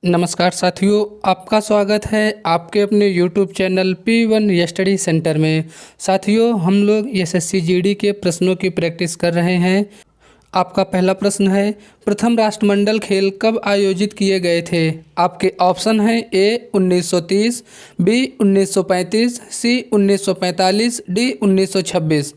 नमस्कार साथियों, आपका स्वागत है आपके अपने YouTube channel P1 study centre में। साथियों, हम लोग एसएससी जीडी के प्रश्नों की प्रैक्टिस कर रहे हैं। आपका पहला प्रश्न है, प्रथम राष्ट्रमंडल खेल कब आयोजित किए गए थे? आपके ऑप्शन हैं ए 1930, बी 1935, सी 1945, डी 1926।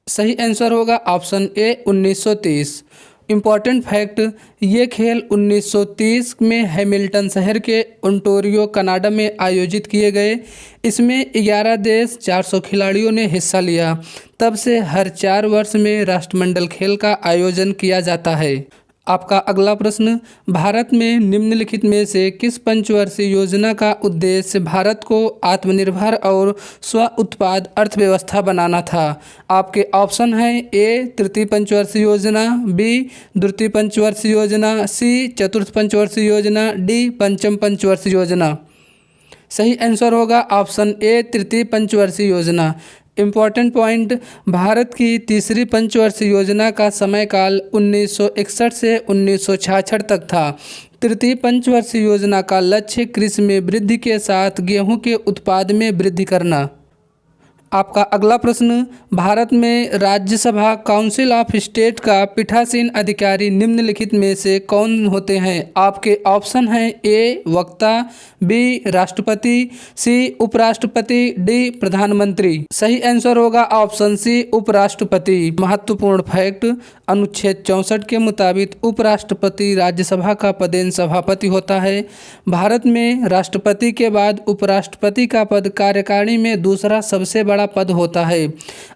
सही आंसर होगा ऑप्शन ए 1930। इम्पॉर्टेंट फैक्ट, ये खेल 1930 में हैमिल्टन शहर के ओंटारियो कनाडा में आयोजित किए गए। इसमें 11 देश 400 खिलाड़ियों ने हिस्सा लिया। तब से हर 4 वर्ष में राष्ट्रमंडल खेल का आयोजन किया जाता है। आपका अगला प्रश्न, भारत में निम्नलिखित में से किस पंचवर्षीय योजना का उद्देश्य भारत को आत्मनिर्भर और स्व उत्पाद अर्थव्यवस्था बनाना था? आपके ऑप्शन हैं ए तृतीय पंचवर्षीय योजना, बी द्वितीय पंचवर्षीय योजना, सी चतुर्थ पंचवर्षीय योजना, डी पंचम पंचवर्षीय योजना। सही आंसर होगा ऑप्शन ए तृतीय पंचवर्षीय योजना। इम्पॉर्टेंट पॉइंट, भारत की तीसरी पंचवर्षीय योजना का समयकाल 1961 से 1966 तक था। तृतीय पंचवर्षीय योजना का लक्ष्य कृषि में वृद्धि के साथ गेहूं के उत्पाद में वृद्धि करना। आपका अगला प्रश्न, भारत में राज्यसभा काउंसिल ऑफ स्टेट का पीठासीन अधिकारी निम्नलिखित में से कौन होते हैं? आपके ऑप्शन हैं ए वक्ता, बी राष्ट्रपति, सी उपराष्ट्रपति, डी प्रधानमंत्री। सही आंसर होगा ऑप्शन सी उपराष्ट्रपति। महत्वपूर्ण फैक्ट, अनुच्छेद 64 के मुताबिक उपराष्ट्रपति राज्यसभा का पदेन सभापति होता है। भारत में राष्ट्रपति के बाद उपराष्ट्रपति का पद कार्यकारिणी में दूसरा सबसे बड़ा पद होता है।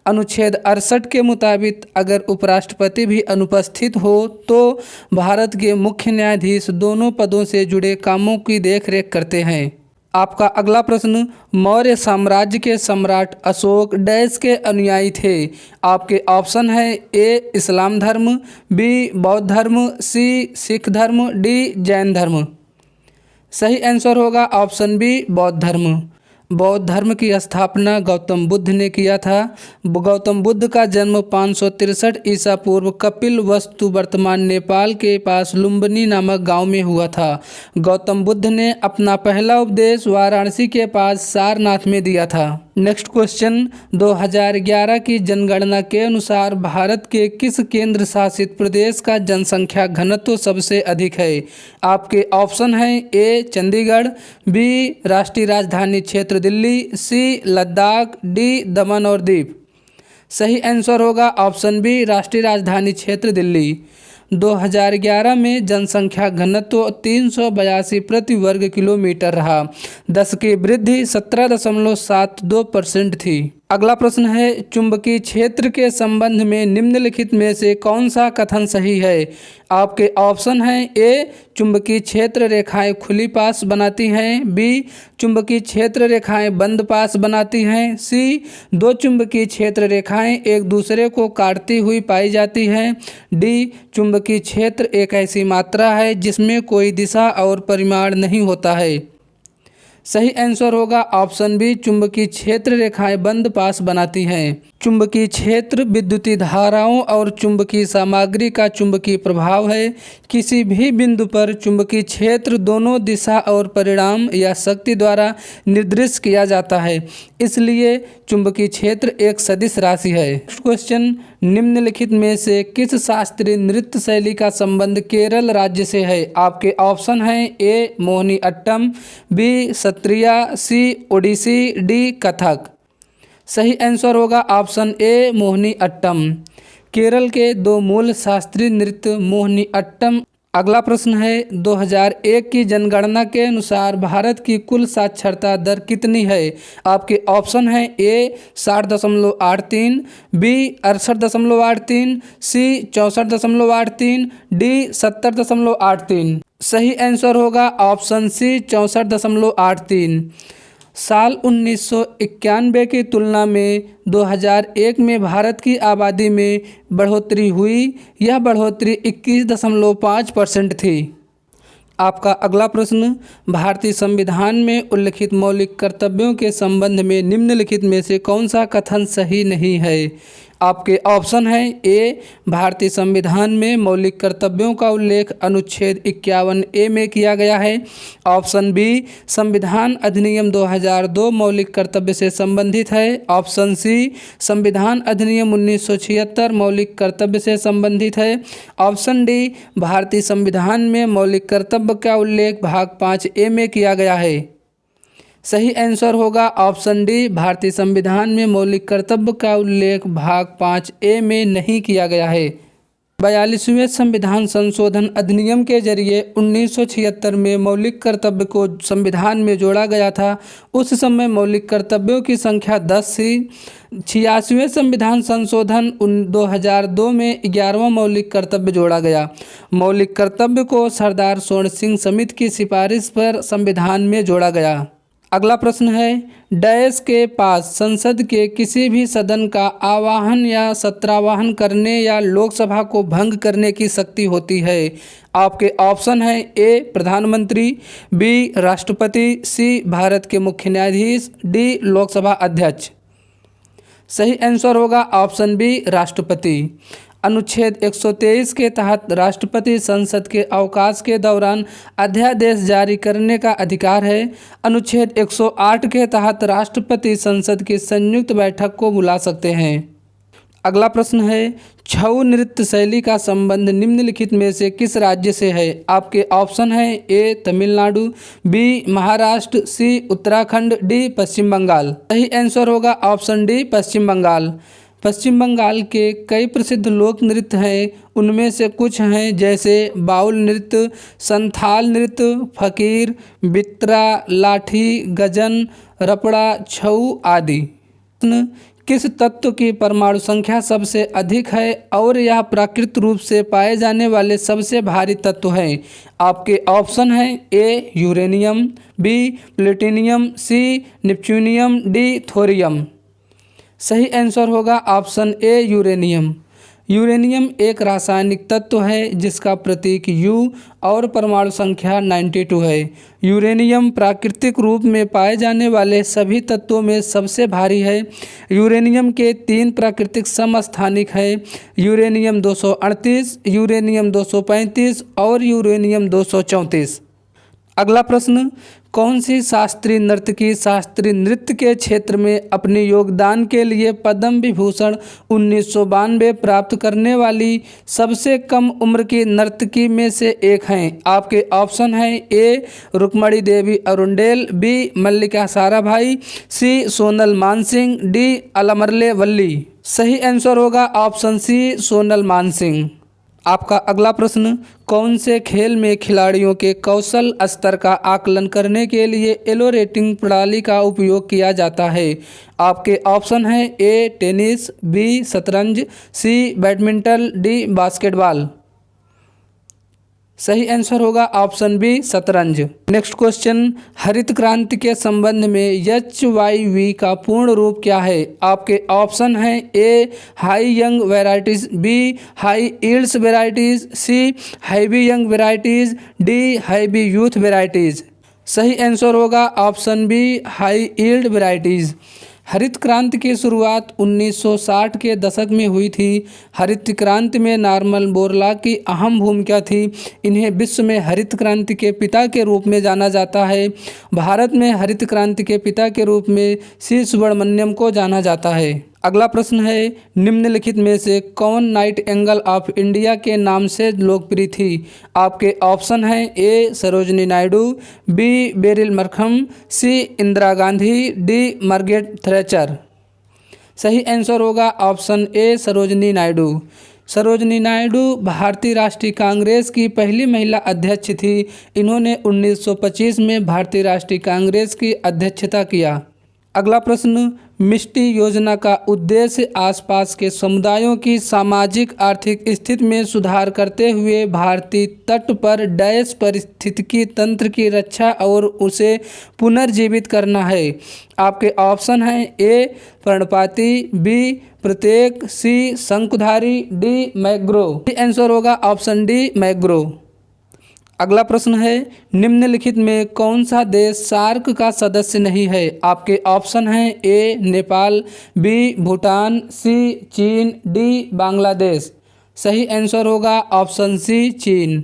अनुच्छेद 68 के मुताबिक अगर उपराष्ट्रपति भी अनुपस्थित हो तो भारत के मुख्य न्यायाधीश दोनों पदों से जुड़े कामों की देखरेख करते हैं। आपका अगला प्रश्न, मौर्य साम्राज्य के सम्राट अशोक डैश के अनुयायी थे? आपके ऑप्शन है ए इस्लाम धर्म, बी बौद्ध धर्म, सी सिख धर्म, डी जैन धर्म। सही आंसर होगा ऑप्शन बी बौद्ध धर्म। बौद्ध धर्म की स्थापना गौतम बुद्ध ने किया था। गौतम बुद्ध का जन्म 563 ईसा पूर्व कपिल वस्तु वर्तमान नेपाल के पास लुम्बिनी नामक गांव में हुआ था। गौतम बुद्ध ने अपना पहला उपदेश वाराणसी के पास सारनाथ में दिया था। नेक्स्ट क्वेश्चन, 2011 की जनगणना के अनुसार भारत के किस केंद्र शासित प्रदेश का जनसंख्या घनत्व सबसे अधिक है? आपके ऑप्शन हैं ए चंडीगढ़, बी राष्ट्रीय राजधानी क्षेत्र दिल्ली, सी लद्दाख, डी दमन और दीव। सही आंसर होगा ऑप्शन बी राष्ट्रीय राजधानी क्षेत्र दिल्ली। 2011 में जनसंख्या घनत्व 382 प्रति वर्ग किलोमीटर रहा। 10 की वृद्धि 17.72% थी। अगला प्रश्न है, चुंबकीय क्षेत्र के संबंध में निम्नलिखित में से कौन सा कथन सही है? आपके ऑप्शन हैं ए चुंबकीय क्षेत्र रेखाएं खुली पास बनाती हैं, बी चुंबकीय क्षेत्र रेखाएं बंद पास बनाती हैं, सी दो चुंबकीय क्षेत्र रेखाएं एक दूसरे को काटती हुई पाई जाती हैं, डी चुंबकीय क्षेत्र एक ऐसी मात्रा है जिसमें कोई दिशा और परिमाण नहीं होता है। सही आंसर होगा ऑप्शन बी चुंबकीय क्षेत्र रेखाएं बंद पास बनाती हैं। चुंबकीय क्षेत्र विद्युतीय धाराओं और चुंबकीय सामग्री का चुंबकीय प्रभाव है। किसी भी बिंदु पर चुंबकीय क्षेत्र दोनों दिशा और परिमाण या शक्ति द्वारा निर्दिष्ट किया जाता है, इसलिए चुंबकीय क्षेत्र एक सदिश राशि है। क्वेश्चन, निम्नलिखित में से किस शास्त्रीय नृत्य शैली का संबंध केरल राज्य से है? आपके ऑप्शन हैं ए मोहिनी अट्टम, बी सत्रिया, सी ओडिसी, डी कथक। सही आंसर होगा ऑप्शन ए मोहिनी अट्टम। केरल के दो मूल शास्त्रीय नृत्य मोहिनी अट्टम। अगला प्रश्न है, 2001 की जनगणना के अनुसार भारत की कुल साक्षरता दर कितनी है? आपके ऑप्शन हैं ए 60.83, बी 68.83, सी 64.83, डी 70.83। सही आंसर होगा ऑप्शन सी 64.83। साल 1991 की तुलना में 2001 में भारत की आबादी में बढ़ोतरी हुई। यह बढ़ोतरी 21.5% थी। आपका अगला प्रश्न, भारतीय संविधान में उल्लिखित मौलिक कर्तव्यों के संबंध में निम्नलिखित में से कौन सा कथन सही नहीं है? आपके ऑप्शन है ए, भारतीय संविधान में मौलिक कर्तव्यों का उल्लेख अनुच्छेद 51A में किया गया है। ऑप्शन बी, संविधान अधिनियम 2002 मौलिक कर्तव्य से संबंधित है। ऑप्शन सी, संविधान अधिनियम 1976 मौलिक कर्तव्य से संबंधित है। ऑप्शन डी, भारतीय संविधान में मौलिक कर्तव्य का उल्लेख भाग 5A में किया गया है। सही आंसर होगा ऑप्शन डी, भारतीय संविधान में मौलिक कर्तव्य का उल्लेख भाग 5A में नहीं किया गया है। 42वें संविधान संशोधन अधिनियम के जरिए 1976 में मौलिक कर्तव्य को संविधान में जोड़ा गया था। उस समय मौलिक कर्तव्यों की संख्या 10 थी। 86वें संविधान संशोधन 2002 में 11वां मौलिक कर्तव्य जोड़ा गया। मौलिक कर्तव्य को सरदार स्वर्ण सिंह समिति की सिफारिश पर संविधान में जोड़ा गया। अगला प्रश्न है, डैश के पास संसद के किसी भी सदन का आवाहन या सत्रावाहन करने या लोकसभा को भंग करने की शक्ति होती है। आपके ऑप्शन है ए, प्रधानमंत्री, बी, राष्ट्रपति, सी, भारत के मुख्य न्यायाधीश, डी, लोकसभा अध्यक्ष। सही आंसर होगा ऑप्शन बी, राष्ट्रपति। अनुच्छेद 123 के तहत राष्ट्रपति संसद के अवकाश के दौरान अध्यादेश जारी करने का अधिकार है। अनुच्छेद 108 के तहत राष्ट्रपति संसद की संयुक्त बैठक को बुला सकते हैं। अगला प्रश्न है, छऊ नृत्य शैली का संबंध निम्नलिखित में से किस राज्य से है। आपके ऑप्शन है ए, तमिलनाडु, बी, महाराष्ट्र, सी, उत्तराखंड, डी, पश्चिम बंगाल। सही आंसर होगा ऑप्शन डी, पश्चिम बंगाल। पश्चिम बंगाल के कई प्रसिद्ध लोक नृत्य हैं। उनमें से कुछ हैं जैसे बाउल नृत्य, संथाल नृत्य, फकीर, बित्रा, लाठी, गजन, रपड़ा, छऊ आदि। किस तत्व की परमाणु संख्या सबसे अधिक है और यह प्राकृतिक रूप से पाए जाने वाले सबसे भारी तत्व है। आपके ऑप्शन हैं ए, यूरेनियम, बी, प्लेटिनियम, सी, नेपच्यूनियम, डी, थोरियम। सही आंसर होगा ऑप्शन ए, यूरेनियम। यूरेनियम एक रासायनिक तत्व है जिसका प्रतीक यू और परमाणु संख्या 92 है। यूरेनियम प्राकृतिक रूप में पाए जाने वाले सभी तत्वों में सबसे भारी है। यूरेनियम के 3 प्राकृतिक समस्थानिक हैं, यूरेनियम 238, यूरेनियम 235 और यूरेनियम 234। अगला प्रश्न, कौन सी शास्त्रीय नर्तकी शास्त्रीय नृत्य के क्षेत्र में अपने योगदान के लिए पद्म विभूषण 1992 प्राप्त करने वाली सबसे कम उम्र की नर्तकी में से एक हैं। आपके ऑप्शन हैं ए, रुक्मणी देवी अरुंडेल, बी, मल्लिका साराभाई, सी, सोनल मानसिंह, डी, अलमरले वल्ली। सही आंसर होगा ऑप्शन सी, सोनल मानसिंह। आपका अगला प्रश्न, कौन से खेल में खिलाड़ियों के कौशल स्तर का आकलन करने के लिए एलो रेटिंग प्रणाली का उपयोग किया जाता है। आपके ऑप्शन हैं ए, टेनिस, बी, शतरंज, सी, बैडमिंटन, डी, बास्केटबॉल। सही आंसर होगा ऑप्शन बी, शतरंज। नेक्स्ट क्वेश्चन, हरित क्रांति के संबंध में HYV का पूर्ण रूप क्या है। आपके ऑप्शन हैं A, high young varieties, B, high yields varieties, C, heavy young varieties, D, heavy youth varieties. सही आंसर होगा option B, high yield varieties. हरित क्रांति की शुरुआत 1960 के दशक में हुई थी। हरित क्रांति में नॉर्मन बोरलॉग की अहम भूमिका थी। इन्हें विश्व में हरित क्रांति के पिता के रूप में जाना जाता है। भारत में हरित क्रांति के पिता के रूप में सी सुब्रमण्यम को जाना जाता है। अगला प्रश्न है, निम्नलिखित में से कौन नाइट एंगल ऑफ इंडिया के नाम से लोकप्रिय थी। आपके ऑप्शन हैं A, Sarojini Naidu, B, Beryl Markham, C, Indira Gandhi, D, Margaret Thatcher. सही आंसर होगा ऑप्शन ए, सरोजनी नायडू। सरोजनी नायडू भारतीय राष्ट्रीय कांग्रेस की पहली महिला अध्यक्ष थी। इन्होंने 1925 में भारतीय राष्ट्रीय कांग्रेस की अध्यक्षता किया। अगला प्रश्न, मिष्टी योजना का उद्देश्य आसपास के समुदायों की सामाजिक आर्थिक स्थिति में सुधार करते हुए भारतीय तट पर डैश पारिस्थितिकी तंत्र की रक्षा और उसे पुनर्जीवित करना है। आपके ऑप्शन हैं ए, पर्णपाती, बी, प्रत्येक, सी, शंकुधारी, डी, मैंग्रोव। आंसर होगा ऑप्शन डी, मैंग्रोव। अगला प्रश्न है, निम्नलिखित में कौन सा देश सार्क का सदस्य नहीं है? आपके ऑप्शन हैं ए नेपाल, बी भूटान, सी चीन, डी बांग्लादेश। सही आंसर होगा ऑप्शन सी चीन।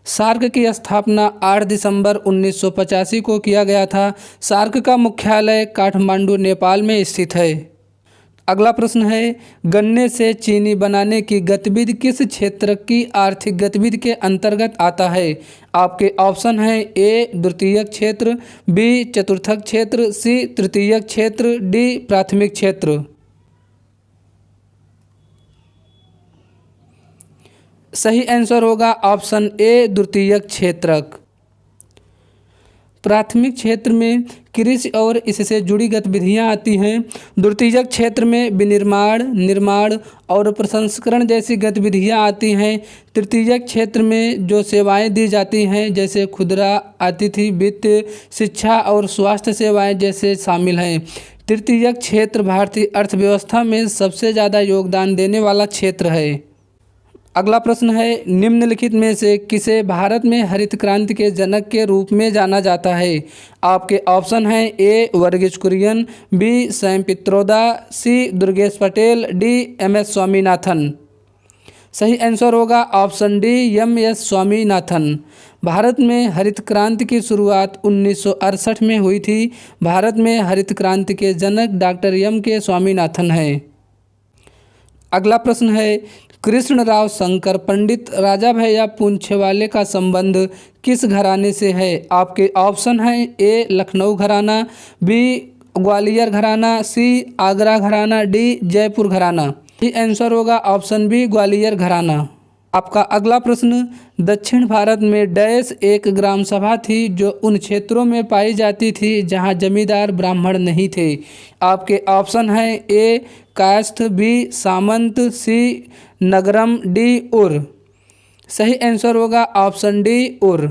सार्क की स्थापना 8 दिसंबर 1985 को किया गया था। सार्क का मुख्यालय काठमांडू नेपाल में स्थित है। अगला प्रश्न है, गन्ने से चीनी बनाने की गतिविधि किस क्षेत्र की आर्थिक गतिविधि के अंतर्गत आता है? आपके ऑप्शन हैं ए द्वितीयक क्षेत्र, बी चतुर्थक क्षेत्र, सी तृतीयक क्षेत्र, डी प्राथमिक क्षेत्र। सही आंसर होगा ऑप्शन ए द्वितीयक क्षेत्रक। प्राथमिक क्षेत्र में कृषि और इससे जुड़ी गतिविधियां आती हैं। द्वितीयक क्षेत्र में विनिर्माण, निर्माण और प्रसंस्करण जैसी गतिविधियां आती हैं। तृतीयक क्षेत्र में जो सेवाएं दी जाती हैं जैसे खुदरा, आतिथ्य, वित्त, शिक्षा और स्वास्थ्य सेवाएं जैसे शामिल हैं। तृतीयक क्षेत्र भारतीय अर्थव्यवस्था में सबसे ज़्यादा योगदान देने वाला क्षेत्र है। अगला प्रश्न है, निम्नलिखित में से किसे भारत में हरित क्रांति के जनक के रूप में जाना जाता है? आपके ऑप्शन हैं A Verghese Kurien, B Sam Pitroda, C Durgesh Patel, D MS. Swaminathan. सही आंसर होगा ऑप्शन डी एम.एस. स्वामीनाथन। भारत में हरित क्रांति की शुरुआत 1968 में हुई थी। भारत में हरित क्रांति के जनक डॉक्टर एम.के. स्वामीनाथन हैं। अगला प्रश्न है, कृष्णराव शंकर पंडित राजा भैया पूंछेवाले का संबंध किस घराने से है? आपके ऑप्शन हैं ए लखनऊ घराना, बी ग्वालियर घराना, सी आगरा घराना, डी जयपुर घराना। ये आंसर होगा ऑप्शन बी ग्वालियर घराना। आपका अगला प्रश्न, दक्षिण भारत में डैश एक ग्राम सभा थी जो उन क्षेत्रों में पाई जाती थी जहां जमींदार ब्राह्मण नहीं थे। आपके ऑप्शन हैं ए कायस्थ, बी सामंत, सी नगरम, डी उर। सही आंसर होगा ऑप्शन डी उर।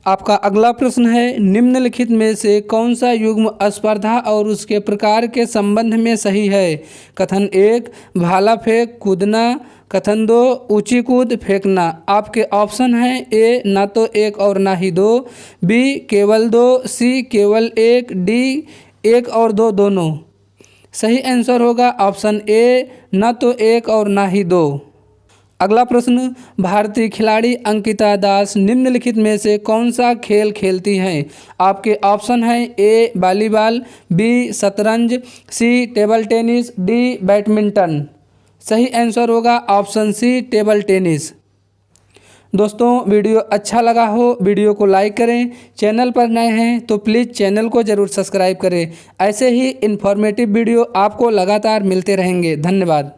आपका अगला प्रश्न है, निम्नलिखित में से कौन सा युग्म स्पर्धा और उसके प्रकार के संबंध में सही है? कथन 1 भाला फेंक कूदना, कथन 2 ऊंची कूद फेंकना। आपके ऑप्शन हैं ए ना तो एक और ना ही दो, बी केवल 2, सी केवल 1, डी 1 और 2 दोनों। सही आंसर होगा ऑप्शन ए ना तो एक और ना ही दो। अगला प्रश्न, भारतीय खिलाड़ी अंकिता दास निम्नलिखित में से कौन सा खेल खेलती हैं? आपके ऑप्शन हैं ए वॉलीबॉल, बी शतरंज, सी टेबल टेनिस, डी बैडमिंटन। सही आंसर होगा ऑप्शन सी टेबल टेनिस। दोस्तों वीडियो अच्छा लगा हो वीडियो को लाइक करें, चैनल पर नए हैं तो प्लीज़ चैनल को ज़रूर सब्सक्राइब करें। ऐसे ही इन्फॉर्मेटिव वीडियो आपको लगातार मिलते रहेंगे। धन्यवाद।